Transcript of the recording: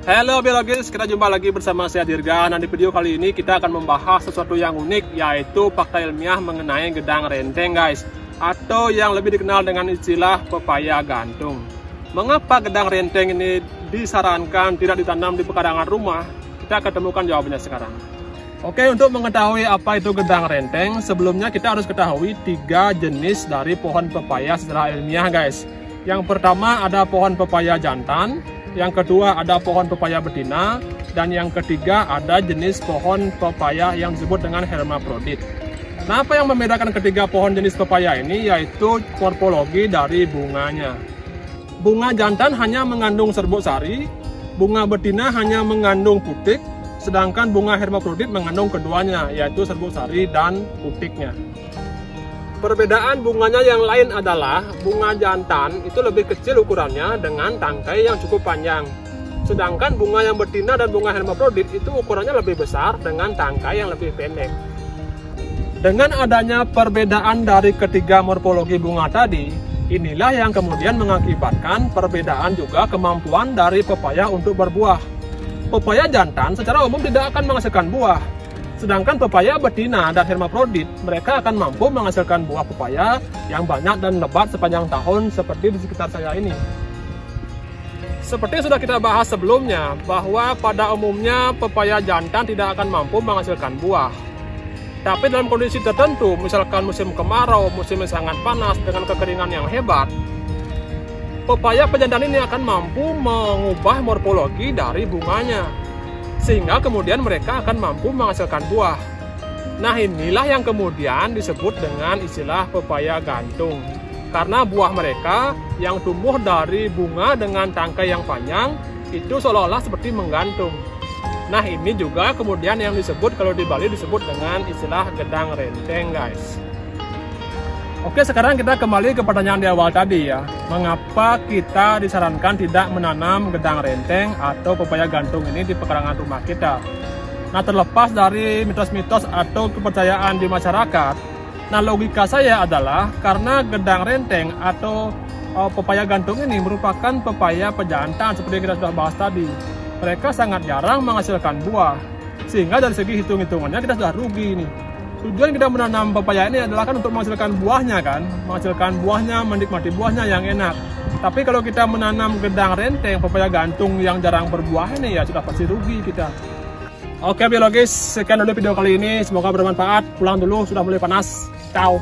Halo biologis, kita jumpa lagi bersama saya Dirga. Nah, di video kali ini kita akan membahas sesuatu yang unik, yaitu fakta ilmiah mengenai gedang renteng guys, atau yang lebih dikenal dengan istilah pepaya gantung. Mengapa gedang renteng ini disarankan tidak ditanam di pekarangan rumah? Kita akan temukan jawabannya sekarang. Oke, untuk mengetahui apa itu gedang renteng, sebelumnya kita harus ketahui 3 jenis dari pohon pepaya secara ilmiah guys. Yang pertama ada pohon pepaya jantan, yang kedua ada pohon pepaya betina, dan yang ketiga ada jenis pohon pepaya yang disebut dengan hermaprodit. Nah, apa yang membedakan ketiga pohon jenis pepaya ini yaitu morfologi dari bunganya. Bunga jantan hanya mengandung serbuk sari, bunga betina hanya mengandung putik, sedangkan bunga hermaprodit mengandung keduanya yaitu serbuk sari dan putiknya. Perbedaan bunganya yang lain adalah bunga jantan itu lebih kecil ukurannya dengan tangkai yang cukup panjang. Sedangkan bunga yang betina dan bunga hermaprodit itu ukurannya lebih besar dengan tangkai yang lebih pendek. Dengan adanya perbedaan dari ketiga morfologi bunga tadi, inilah yang kemudian mengakibatkan perbedaan juga kemampuan dari pepaya untuk berbuah. Pepaya jantan secara umum tidak akan menghasilkan buah. Sedangkan pepaya betina dan hermaprodit, mereka akan mampu menghasilkan buah pepaya yang banyak dan lebat sepanjang tahun seperti di sekitar saya ini. Seperti sudah kita bahas sebelumnya, bahwa pada umumnya pepaya jantan tidak akan mampu menghasilkan buah. Tapi dalam kondisi tertentu, misalkan musim kemarau, musim yang sangat panas dengan kekeringan yang hebat, pepaya pejantan ini akan mampu mengubah morfologi dari bunganya, sehingga kemudian mereka akan mampu menghasilkan buah. Nah, inilah yang kemudian disebut dengan istilah pepaya gantung, karena buah mereka yang tumbuh dari bunga dengan tangkai yang panjang itu seolah-olah seperti menggantung. Nah, ini juga kemudian yang disebut, kalau di Bali disebut dengan istilah gedang renteng guys. Oke, sekarang kita kembali ke pertanyaan di awal tadi ya. Mengapa kita disarankan tidak menanam gedang renteng atau pepaya gantung ini di pekarangan rumah kita? Nah, terlepas dari mitos-mitos atau kepercayaan di masyarakat, nah logika saya adalah karena gedang renteng atau pepaya gantung ini merupakan pepaya pejantan seperti yang kita sudah bahas tadi. Mereka sangat jarang menghasilkan buah, sehingga dari segi hitung-hitungannya kita sudah rugi nih. Tujuan kita menanam pepaya ini adalah kan untuk menghasilkan buahnya kan, menghasilkan buahnya, menikmati buahnya yang enak. Tapi kalau kita menanam gedang renteng, pepaya gantung yang jarang berbuah ini ya sudah pasti rugi kita. Oke biologis, sekian dulu video kali ini, semoga bermanfaat. Pulang dulu, sudah mulai panas. Ciao.